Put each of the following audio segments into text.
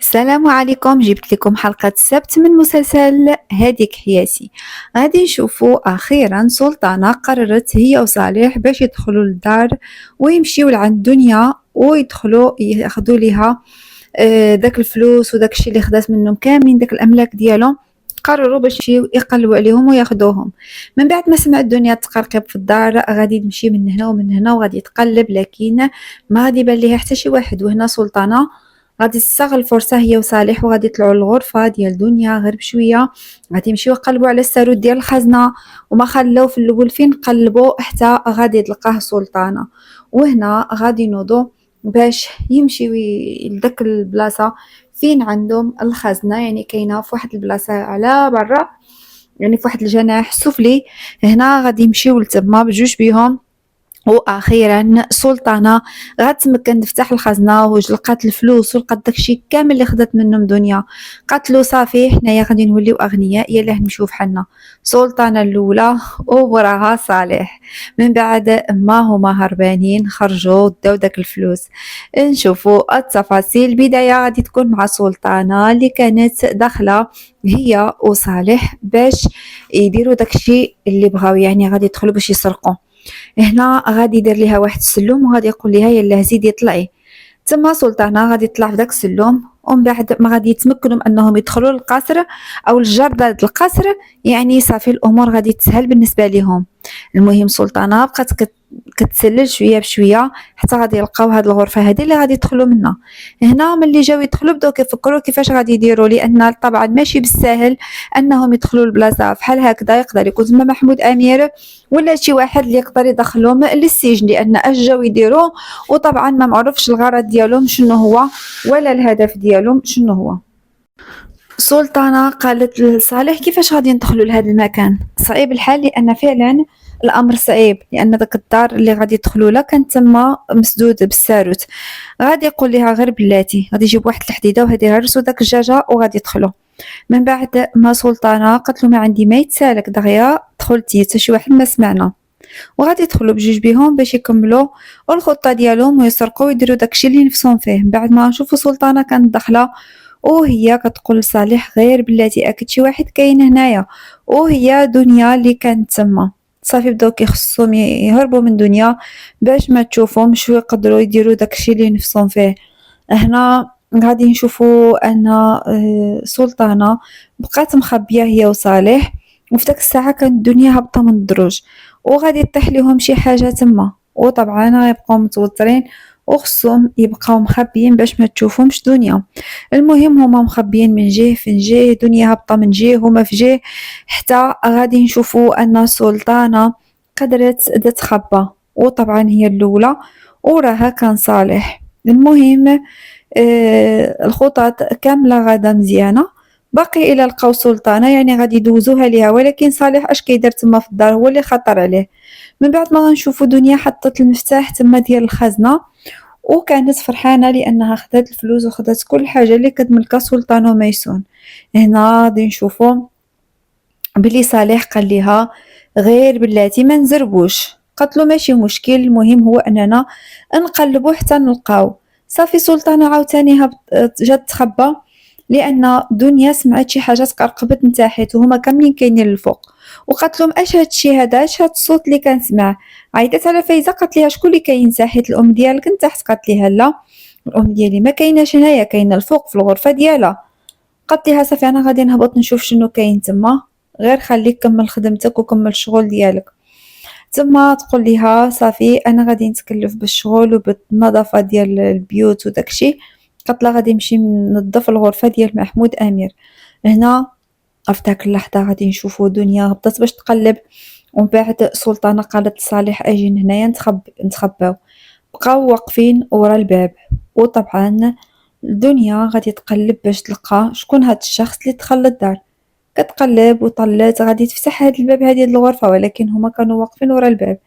السلام عليكم، جبت لكم حلقة السبت من مسلسل هذيك حياتي. غادي نشوفوا أخيرا سلطانة قررت هي وصالح باش يدخلوا للدار ويمشيو لعند دنيا ويدخلوا ياخذوا ليها داك الفلوس وداك الشيء اللي خدات منهم كاملين، داك الأملاك ديالهم. قرروا باش يمشيو يقلبوا عليهم وياخذوهم. من بعد ما سمعت الدنيا تقرقب في الدار غادي تمشي من هنا ومن هنا وغادي تقلب، لكن ما غادي يبان ليها حتى شي واحد. وهنا سلطانة غادي تستغل الفرصة هي وصالح وغادي يطلعوا للغرفة ديال دنيا غير بشوية. غادي يمشيو يقلبوا على الساروت ديال الخزنة، وما خلاو في الاول فين قلبوا حتى غادي تلقاه سلطانة. وهنا غادي ينوضوا باش يمشيو لداك البلاصة فين عندهم الخزنة، يعني كاينة في واحد البلاصة على برا، يعني في واحد الجناح السفلي. هنا غادي يمشيو لتما بجوج بيهم. واخيرا سلطانه غتمكن تفتح الخزنه وجلقات الفلوس ولقات داكشي كامل اللي خدات منهم دنيا. قالت له صافي حنايا غادي نوليو اغنياء يلاه نمشيو بحالنا. سلطانه الاولى وبراها صالح. من بعد ما هما هربانين خرجوا داو داك الفلوس. نشوفوا التفاصيل. البدايه غادي تكون مع سلطانه اللي كانت داخله هي وصالح باش يديروا داكشي اللي بغاو، يعني غادي يدخلوا باش يسرقوا. هنا غادي يدير ليها واحد السلم وغادي يقول ليها يلا زيدي طلعي. تما سلطانة غادي تطلع في داك السلم، ومن بعد ما غادي يتمكنوا من انهم يدخلوا للقصر او الجردة القصر، يعني صافي الامور غادي تسهل بالنسبه لهم. المهم سلطانة بقات كتسلل شويه بشويه حتى غادي يلقاو هاد الغرفه هذه اللي غادي يدخلوا منها. هنا ملي جاو يدخلوا بداو كيفكروا كيفاش غادي يديروا، لان طبعا ماشي بالساهل انهم يدخلوا لبلاصه بحال هكذا. يقدر يكون تما محمود امير ولا شي واحد اللي يقدر يدخلهم للسجن، لان اش جاو يديروا وطبعا ما معروفش الغرض ديالهم شنو هو ولا الهدف ديالهم شنو هو. سلطانة قالت لصالح كيفاش غادي ندخلوا لهذا المكان؟ صعيب الحال، لان فعلا الامر صعيب، لان داك الدار اللي غادي يدخلوا لها كان تما مسدود بالساروت. غادي يقول لها غير بلاتي غادي يجيب واحد الحديده وغادي يهرسوا داك الدجاجه وغادي يدخلوا. من بعد ما سلطانة قالت له ما عندي ما يتسالك دغيا دخلتي حتى شي واحد ما سمعنا. وغادي يدخلوا بجوج بيهم باش يكملوا الخطه ديالهم ويسرقوا ويديروا داكشي اللي نفسهم فيه. بعد ما نشوفوا سلطانه كانت داخله وهي كتقول لصالح غير بلاتي اكيد شي واحد كاين هنايا، وهي دنيا اللي كانت تما. صافي بداو كيخصهم يهربوا من دنيا باش ما تشوفهمش ويقدروا يديروا داكشي اللي نفسهم فيه. هنا غادي نشوفوا ان سلطانه بقات مخبيه هي وصالح، وفي داك الساعه كانت الدنيا هابطه من الدروج وغادي يطيح لهم شي حاجه تما. وطبعا غيبقاو متوترين وخصهم يبقاو مخبيين باش ما تشوفهمش دنيا. المهم هما مخبيين من جهه في جهه، دنيا هابطه من جهه هما في جهه، حتى غادي نشوفوا ان سلطانه قدرت تتخبى، وطبعا هي الاولى وراها كان صالح. المهم الخطط كامله غادا مزيانه. باقي الى لقاو سلطانه يعني غادي يدوزوها ليها، ولكن صالح اش كيدير تما في الدار هو اللي خطر عليه. من بعد ما غنشوفوا دنيا حطت المفتاح تما ديال الخزنه وكانت فرحانه لانها خدات الفلوس وخدات كل حاجه اللي كتملكها سلطان وميسون. هنا غادي نشوفوا بلي صالح قال ليها غير بلاتي ما نزربوش. قالت له ماشي مشكل، المهم هو اننا نقلبوا حتى نلقاو. صافي سلطانه عاوتاني جات تخبى، لان دنيا سمعت شي حاجه تقرقبت من تحت وهما كاملين كاينين الفوق. وقالت لهم اش هادشي هذا، اش هاد الصوت اللي كنسمع؟ عيطت على فايزه قالت ليها شكون اللي كاين تحت؟ الام ديالك من تحت؟ قالت ليها لا، الام ديالي ما كايناش هنايا، كاينه الفوق في الغرفه ديالها. قالت ليها صافي انا غادي نهبط نشوف شنو كاين تما، غير خليك كمل خدمتك وكمل الشغل ديالك. تما تقول ليها صافي انا غادي نتكلف بالشغل وبالنظافه ديال البيوت وداكشي. قالت لها غادي نمشي ننظف الغرفه ديال محمود امير. هنا في داك اللحظه غادي نشوفوا دنيا هبطت باش تقلب، ومن بعد سلطانه قالت لصالح اجي هنايا نتخباو. بقاو واقفين ورا الباب، وطبعا الدنيا غادي تقلب باش تلقى شكون هاد الشخص اللي دخل للدار. كتقلب وطلات غادي تفتح هاد الباب هادي الغرفة، ولكن هما كانوا واقفين ورا الباب.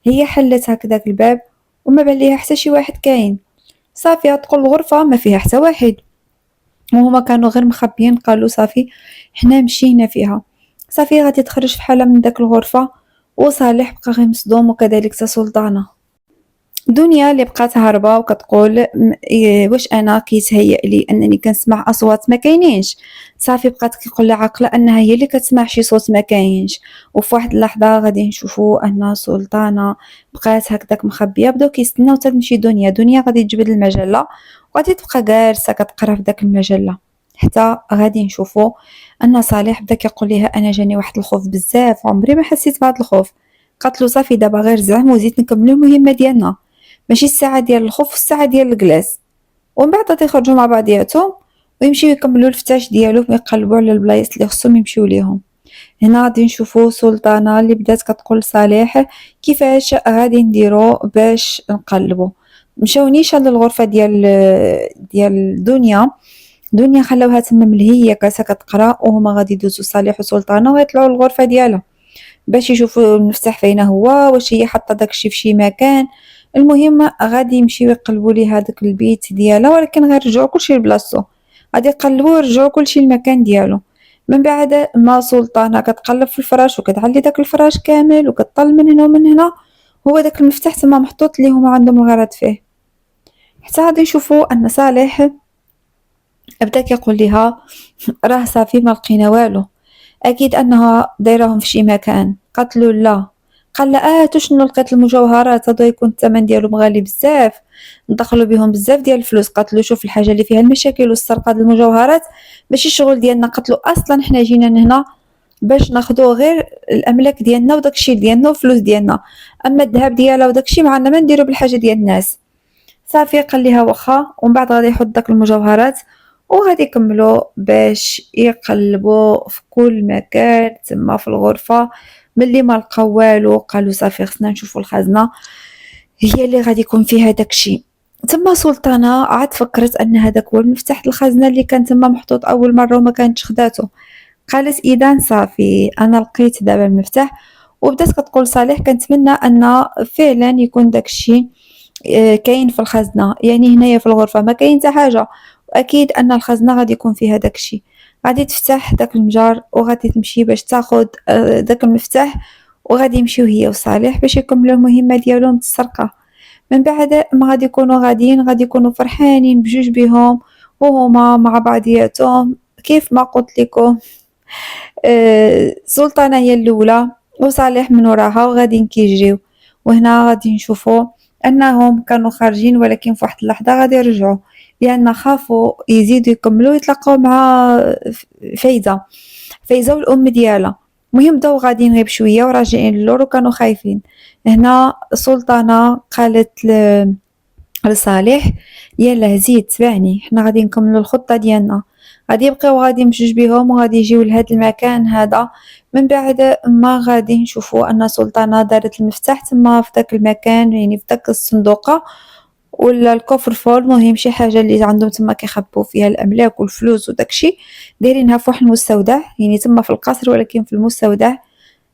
هي حلت هكذاك الباب وما بان ليها حتى شي واحد كاين. صافي تدخل الغرفة ما فيها حتى واحد، وهما كانوا غير مخبيين. قالوا صافي حنا مشينا فيها. صافي غادي تخرج في حالة من داك الغرفة، وصالح بقى غير مصدوم وكذلك سلطانة. دنيا اللي بقات هاربة وكتقول واش انا كيتهيأ لي انني كنسمع اصوات ما كاينينش. صافي بقات كيقول عاقله انها هي اللي كتسمع شي صوت ما كاينش. وفي واحد اللحظه غادي نشوفوا ان سلطانه بقات هكذاك مخبيه، بداو كيستناو حتى تمشي دنيا غادي تجبد المجله وغادي تبقى جالسه كتقرا في داك المجله، حتى غادي نشوفوا ان صالح بدا كيقول لها انا جاني واحد الخوف بزاف، عمري ما حسيت بهذا الخوف. قالت له صافي دابا غير زعم وزيد نكملوا المهمه ديالنا، ماشي الساعه ديال الخوف والساعه ديال الجلاس. ومن بعد غادي يخرجوا مع بعضياتهم ويمشيو يكملوا الفتاش ديالهم ويقلبوا على البلايص اللي خصهم يمشيو ليهم. هنا غادي نشوفوا سلطانه اللي بدات كتقول لصالح كيفاش غادي نديرو باش نقلبوا. مشاو نيشان للغرفه ديال دنيا خلاوها تما ملهيه جالسه كتقرا، وهما غادي يدوزوا صالح وسلطانه ويطلعوا للغرفه ديالها باش يشوفوا المفتاح فين هو، واش هي حاطه داكشي فشي مكان. المهم غادي يمشيو يقلبوا لي هذاك البيت ديالها، ولكن غير رجعوا كلشي لبلاصتو، غادي يقلبوا ويرجعوا كلشي للمكان ديالو. من بعد ما سلطانه كتقلب في الفراش وكتعلي داك الفراش كامل وكتطل من هنا ومن هنا، هو داك المفتاح تما محطوط اللي هما عندهم الغرض فيه. حتى غادي نشوفوا ان صالح بدا كيقول ليها راه صافي ما لقينا والو، اكيد انها دايرهم في شي مكان. قالت له لا. قال لها شنو لقيت المجوهرات هذا يكون الثمن ديالهم غالي بزاف، ندخلوا بهم بزاف ديال الفلوس. قالت له شوف الحاجه اللي فيها المشاكل والسرقه ديال المجوهرات ماشي الشغل ديالنا. قالت له اصلا حنا جينا هنا باش ناخذوا غير الاملاك ديالنا وداكشي ديالنا والفلوس ديالنا، اما الذهب ديالها وداكشي ما عندنا ما نديرو بالحاجه ديال الناس. صافي قال ليها واخا، ومن بعد غادي يحط داك المجوهرات وغادي يكملوا باش يقلبوا في كل مكان تما في الغرفه. ملي ما لقاو والو قالوا صافي خصنا نشوفوا الخزنه هي اللي غادي يكون فيها داكشي. تما سلطانه عاد فكرت ان هذاك هو المفتاح الخزنه اللي كان تما محطوط اول مره وما كانتش خداته. قالت اذا صافي انا لقيت دابا المفتاح. وبدات كتقول صالح كنتمنى ان فعلا يكون داكشي كاين في الخزنه، يعني هنايا في الغرفه ما كاين حتى حاجه، واكيد ان الخزنه غادي يكون فيها داكشي. غادي تفتح داك المجار وغادي تمشي باش تاخذ داك المفتاح، وغادي يمشيو هي وصالح باش يكملوا المهمه ديالهم السرقه. من بعد ما غادي يكونوا غاديين غادي يكونوا فرحانين بجوج بهم وهما مع بعضياتهم. كيف ما قلت لكم سلطانه هي الاولى وصالح من وراها وغادي كيجريو. وهنا غادي نشوفوا انهم كانوا خارجين، ولكن في واحد اللحظه غادي يرجعوا لان خافوا يزيدوا يكملوا يتلاقاو مع فايزه والام ديالها. المهم بداو غاديين غير بشويه وراجعين للور وكانوا خايفين. هنا سلطانه قالت لصالح يلا زيد تبعني حنا غادي نكملوا الخطه ديالنا، غادي يبقاو غادي بجوج بهم وغادي يجيو لهذا المكان هذا. من بعد ما غادي نشوفوا ان سلطانه دارت المفتاح تما في داك المكان، يعني في داك الصندوقه ولا الكوفر فول، المهم شي حاجه اللي عندهم تما كيخبوا فيها الاملاك والفلوس وداكشي، دايرينها في واحد المستودع يعني تما في القصر ولكن في المستودع.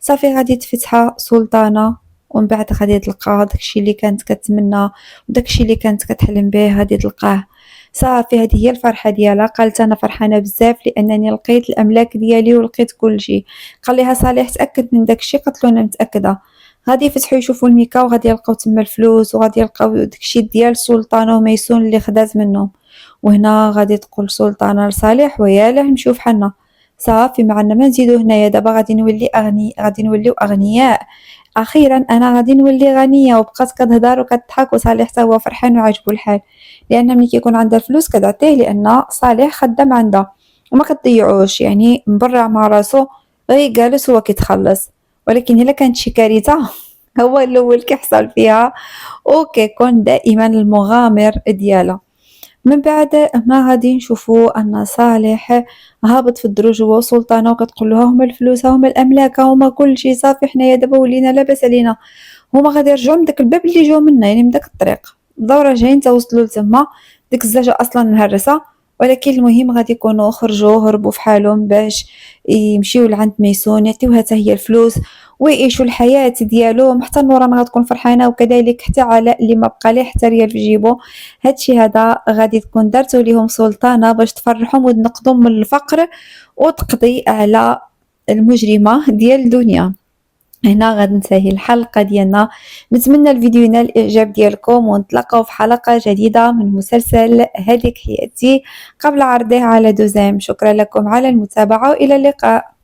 صافي غادي تفتحها سلطانه ومن بعد غادي تلقى داكشي اللي كانت كتمنى وداكشي اللي كانت كتحلم به غادي تلقاه. صافي هذه هي الفرحه ديالها. قالت انا فرحانه بزاف لانني لقيت الاملاك ديالي ولقيت كل شيء. قال لها صالح تاكد من داكشي؟ قالت له انا متاكده. غادي يفتحوا يشوفوا الميكا وغادي يلقاو تما الفلوس وغادي يلقاو داكشي ديال سلطانه وميسون اللي خدات منهم. وهنا غادي تقول سلطانه لصالح وياله نمشيو فحالنا صافي ما عندنا ما نزيدو هنايا، دابا غادي نوليو اغنياء، اخيرا انا غادي نولي غنيه. وبقات كتهضر وكتضحك وصالح حتى هو فرحان وعاجبو الحال، لان ملي كيكون عندها الفلوس كتعطيه لان صالح خدام عندها وما كتضيعوش، يعني مبرع مع راسو غير جالس هو كيتخلص. ولكن الا كانت شي كارثه هو الاول كيحصل فيها وكيكون دائما المغامر ديالها. من بعد ما غادي نشوفوا ان صالح هابط في الدروج هو وسلطانه وكتقول له هما الفلوس هما الاملاك هما كل شيء، صافي حنايا دابا ولينا لاباس علينا. هما غادي يرجعوا من داك الباب اللي جاو منه يعني من داك الطريق، بداو راجعين توصلوا لتما ديك الزاجه اصلا مهرسه. ولكن المهم غادي يكونوا خرجوا هربوا في حالهم باش يمشيو لعند ميسون يعطيوها حتى هي الفلوس ويعيشوا الحياه ديالهم. حتى نوران غتكون فرحانه وكذلك حتى علاء اللي ما بقى ليه حتى ريال في جيبو. هادشي هذا غادي تكون دارتو ليهم سلطانه باش تفرحهم وتنقذهم من الفقر وتقضي على المجرمه ديال الدنيا. هنا غننتهي الحلقة ديالنا. نتمنى الفيديو ينال الإعجاب ديالكم، ونتلاقاو في حلقة جديدة من مسلسل هذيك حياتي قبل عرضه على دوزيم. شكرا لكم على المتابعة وإلى اللقاء.